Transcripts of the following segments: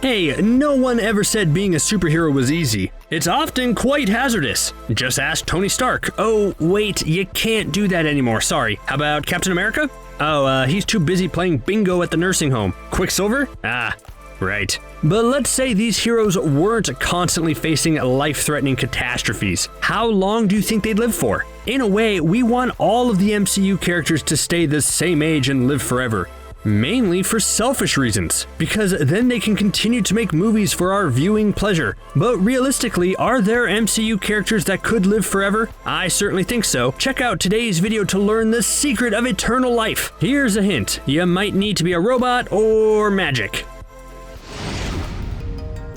Hey, no one ever said being a superhero was easy. It's often quite hazardous. Just ask Tony Stark. Oh, wait, you can't do that anymore, sorry. How about Captain America? Oh, he's too busy playing bingo at the nursing home. Quicksilver? Ah, right. But let's say these heroes weren't constantly facing life-threatening catastrophes. How long do you think they'd live for? In a way, we want all of the MCU characters to stay the same age and live forever. Mainly for selfish reasons, because then they can continue to make movies for our viewing pleasure. But realistically, are there MCU characters that could live forever? I certainly think so. Check out today's video to learn the secret of eternal life. Here's a hint, you might need to be a robot or magic.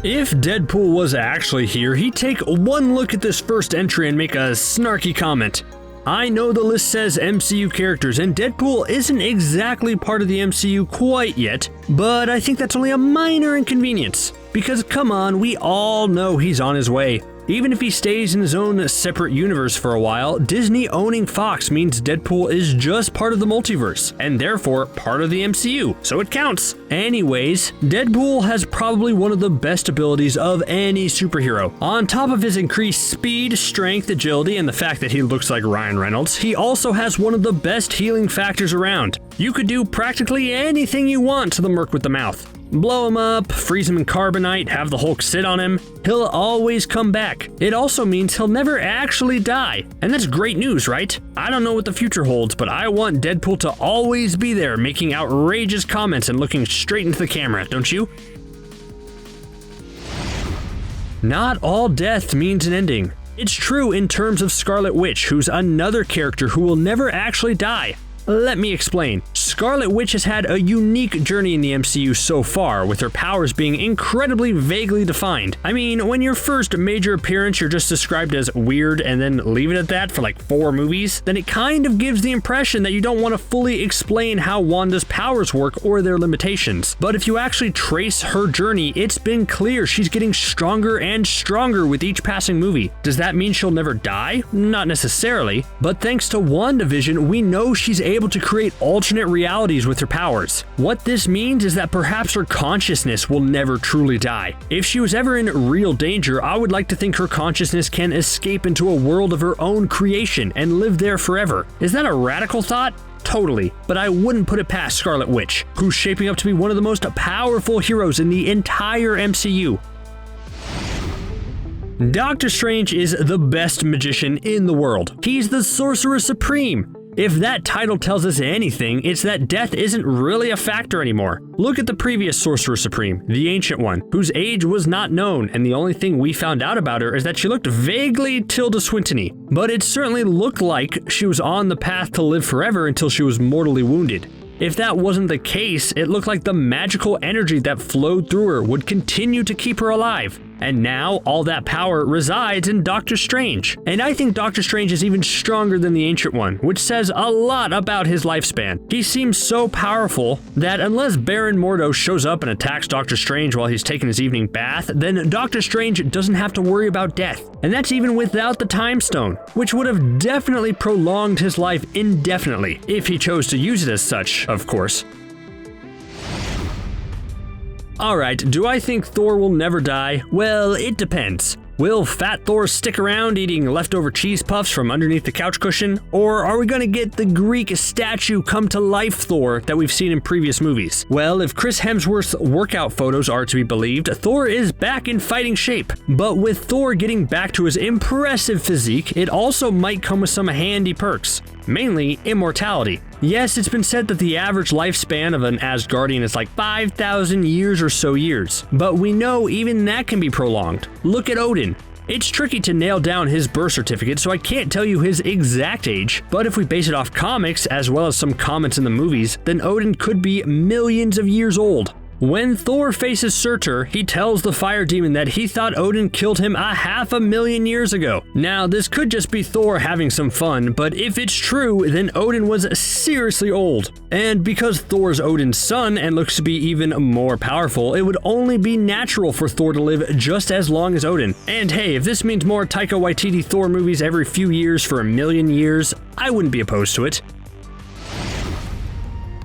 If Deadpool was actually here, he'd take one look at this first entry and make a snarky comment. I know the list says MCU characters, and Deadpool isn't exactly part of the MCU quite yet, but I think that's only a minor inconvenience. Because come on, we all know he's on his way. Even if he stays in his own separate universe for a while, Disney owning Fox means Deadpool is just part of the multiverse, and therefore part of the MCU, so it counts. Anyways, Deadpool has probably one of the best abilities of any superhero. On top of his increased speed, strength, agility, and the fact that he looks like Ryan Reynolds, he also has one of the best healing factors around. You could do practically anything you want to the Merc with the Mouth. Blow him up, freeze him in carbonite, have the Hulk sit on him. He'll always come back. It also means he'll never actually die. And that's great news, right? I don't know what the future holds, but I want Deadpool to always be there making outrageous comments and looking straight into the camera, don't you? Not all death means an ending. It's true in terms of Scarlet Witch, who's another character who will never actually die. Let me explain. Scarlet Witch has had a unique journey in the MCU so far, with her powers being incredibly vaguely defined. I mean, when your first major appearance you're just described as weird and then leave it at that for like 4 movies, then it kind of gives the impression that you don't want to fully explain how Wanda's powers work or their limitations. But if you actually trace her journey, it's been clear she's getting stronger and stronger with each passing movie. Does that mean she'll never die? Not necessarily, but thanks to WandaVision, we know she's able to create alternate realities with her powers. What this means is that perhaps her consciousness will never truly die. If she was ever in real danger, I would like to think her consciousness can escape into a world of her own creation and live there forever. Is that a radical thought? Totally, but I wouldn't put it past Scarlet Witch, who's shaping up to be one of the most powerful heroes in the entire MCU. Doctor Strange is the best magician in the world. He's the Sorcerer Supreme. If that title tells us anything, it's that death isn't really a factor anymore. Look at the previous Sorcerer Supreme, the Ancient One, whose age was not known, and the only thing we found out about her is that she looked vaguely Tilda Swinton-y. But it certainly looked like she was on the path to live forever until she was mortally wounded. If that wasn't the case, it looked like the magical energy that flowed through her would continue to keep her alive. And now, all that power resides in Doctor Strange. And I think Doctor Strange is even stronger than the Ancient One, which says a lot about his lifespan. He seems so powerful that unless Baron Mordo shows up and attacks Doctor Strange while he's taking his evening bath, then Doctor Strange doesn't have to worry about death. And that's even without the Time Stone, which would have definitely prolonged his life indefinitely, if he chose to use it as such, of course. Alright, do I think Thor will never die? Well, it depends. Will Fat Thor stick around eating leftover cheese puffs from underneath the couch cushion? Or are we gonna get the Greek statue come to life Thor that we've seen in previous movies? Well, if Chris Hemsworth's workout photos are to be believed, Thor is back in fighting shape. But with Thor getting back to his impressive physique, it also might come with some handy perks. Mainly immortality. Yes, it's been said that the average lifespan of an Asgardian is like 5,000 years or so years, but we know even that can be prolonged. Look at Odin. It's tricky to nail down his birth certificate, so I can't tell you his exact age, but if we base it off comics as well as some comments in the movies, then Odin could be millions of years old. When Thor faces Surtur, he tells the fire demon that he thought Odin killed him 500,000 years ago. Now, this could just be Thor having some fun, but if it's true, then Odin was seriously old. And because Thor's Odin's son and looks to be even more powerful, it would only be natural for Thor to live just as long as Odin. And hey, if this means more Taika Waititi Thor movies every few years for 1,000,000 years, I wouldn't be opposed to it.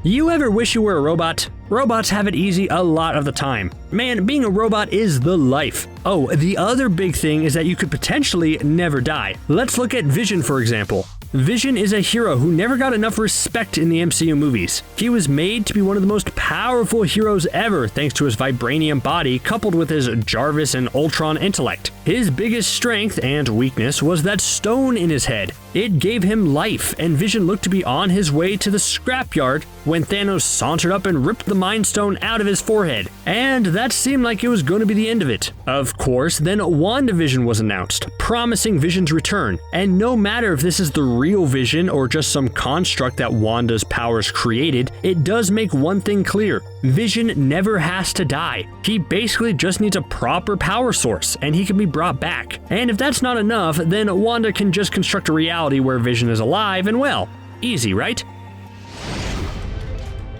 You ever wish you were a robot? Robots have it easy a lot of the time. Man, being a robot is the life. Oh, the other big thing is that you could potentially never die. Let's look at Vision for example. Vision is a hero who never got enough respect in the MCU movies. He was made to be one of the most powerful heroes ever thanks to his vibranium body coupled with his Jarvis and Ultron intellect. His biggest strength and weakness was that stone in his head. It gave him life, and Vision looked to be on his way to the scrapyard when Thanos sauntered up and ripped the Mind Stone out of his forehead. And that seemed like it was going to be the end of it. Of course, then WandaVision was announced, promising Vision's return. And no matter if this is the real Vision or just some construct that Wanda's powers created, it does make one thing clear. Vision never has to die. He basically just needs a proper power source, and he can be brought back. And if that's not enough, then Wanda can just construct a reality where Vision is alive and well. Easy, right?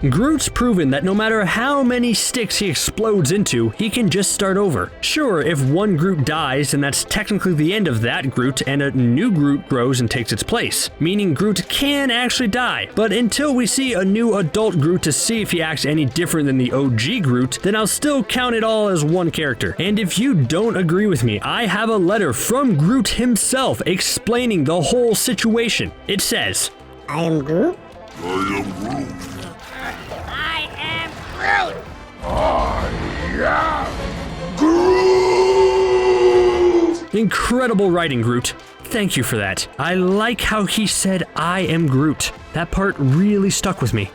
Groot's proven that no matter how many sticks he explodes into, he can just start over. Sure, if one Groot dies, then that's technically the end of that Groot and a new Groot grows and takes its place, meaning Groot can actually die. But until we see a new adult Groot to see if he acts any different than the OG Groot, then I'll still count it all as one character. And if you don't agree with me, I have a letter from Groot himself explaining the whole situation. It says, I am Groot. Incredible writing, Groot. Thank you for that. I like how he said, I am Groot. That part really stuck with me.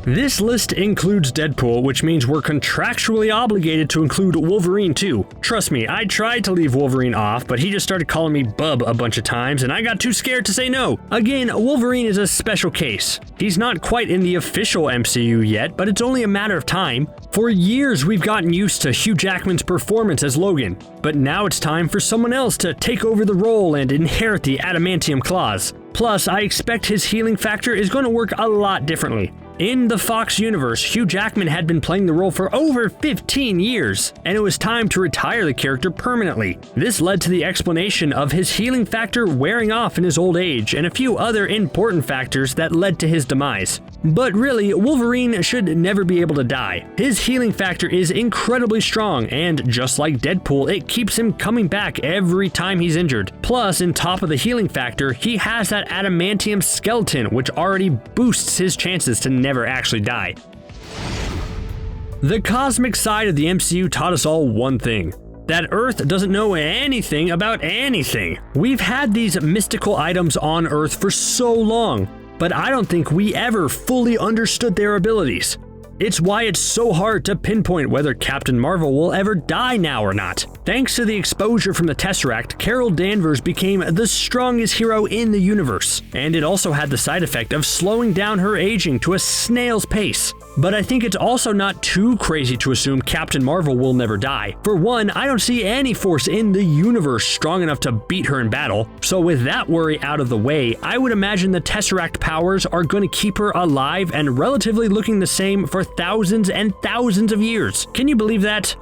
This list includes Deadpool, which means we're contractually obligated to include Wolverine too. Trust me, I tried to leave Wolverine off, but he just started calling me Bub a bunch of times, and I got too scared to say no. Again, Wolverine is a special case. He's not quite in the official MCU yet, but it's only a matter of time. For years, we've gotten used to Hugh Jackman's performance as Logan, but now it's time for someone else to take over the role and inherit the adamantium claws. Plus, I expect his healing factor is going to work a lot differently. In the Fox universe, Hugh Jackman had been playing the role for over 15 years, and it was time to retire the character permanently. This led to the explanation of his healing factor wearing off in his old age, and a few other important factors that led to his demise. But really, Wolverine should never be able to die. His healing factor is incredibly strong, and just like Deadpool, it keeps him coming back every time he's injured. Plus, on top of the healing factor, he has that adamantium skeleton, which already boosts his chances to never actually die. The cosmic side of the MCU taught us all one thing: that Earth doesn't know anything about anything. We've had these mystical items on Earth for so long, but I don't think we ever fully understood their abilities. It's why it's so hard to pinpoint whether Captain Marvel will ever die now or not. Thanks to the exposure from the Tesseract, Carol Danvers became the strongest hero in the universe, and it also had the side effect of slowing down her aging to a snail's pace. But I think it's also not too crazy to assume Captain Marvel will never die. For one, I don't see any force in the universe strong enough to beat her in battle, so with that worry out of the way, I would imagine the Tesseract powers are going to keep her alive and relatively looking the same for thousands and thousands of years. Can you believe that?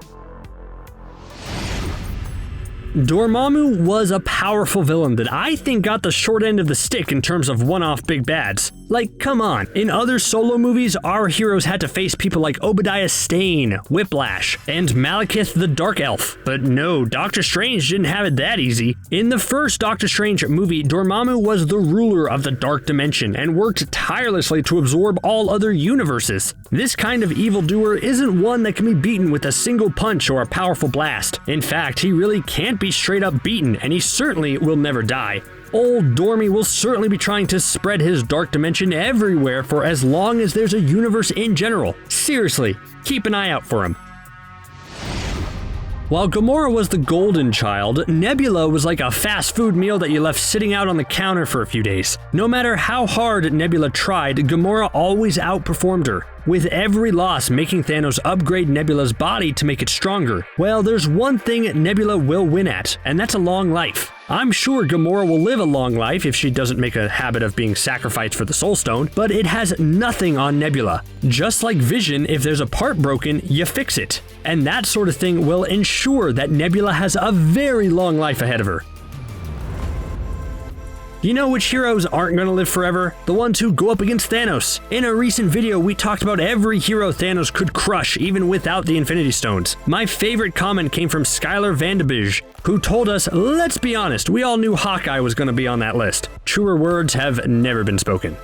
Dormammu was a powerful villain that I think got the short end of the stick in terms of one-off big bads. Like, come on. In other solo movies, our heroes had to face people like Obadiah Stane, Whiplash, and Malekith the Dark Elf. But no, Doctor Strange didn't have it that easy. In the first Doctor Strange movie, Dormammu was the ruler of the Dark Dimension and worked tirelessly to absorb all other universes. This kind of evildoer isn't one that can be beaten with a single punch or a powerful blast. In fact, he really can't be straight up beaten, and he certainly will never die. Old Dormy will certainly be trying to spread his dark dimension everywhere for as long as there's a universe in general. Seriously, keep an eye out for him. While Gamora was the golden child, Nebula was like a fast food meal that you left sitting out on the counter for a few days. No matter how hard Nebula tried, Gamora always outperformed her, with every loss making Thanos upgrade Nebula's body to make it stronger. Well, there's one thing Nebula will win at, and that's a long life. I'm sure Gamora will live a long life if she doesn't make a habit of being sacrificed for the Soul Stone, but it has nothing on Nebula. Just like Vision, if there's a part broken, you fix it. And that sort of thing will ensure that Nebula has a very long life ahead of her. You know which heroes aren't gonna live forever? The ones who go up against Thanos. In a recent video, we talked about every hero Thanos could crush even without the Infinity Stones. My favorite comment came from Skylar Vandebij, who told us, let's be honest, we all knew Hawkeye was gonna be on that list. Truer words have never been spoken.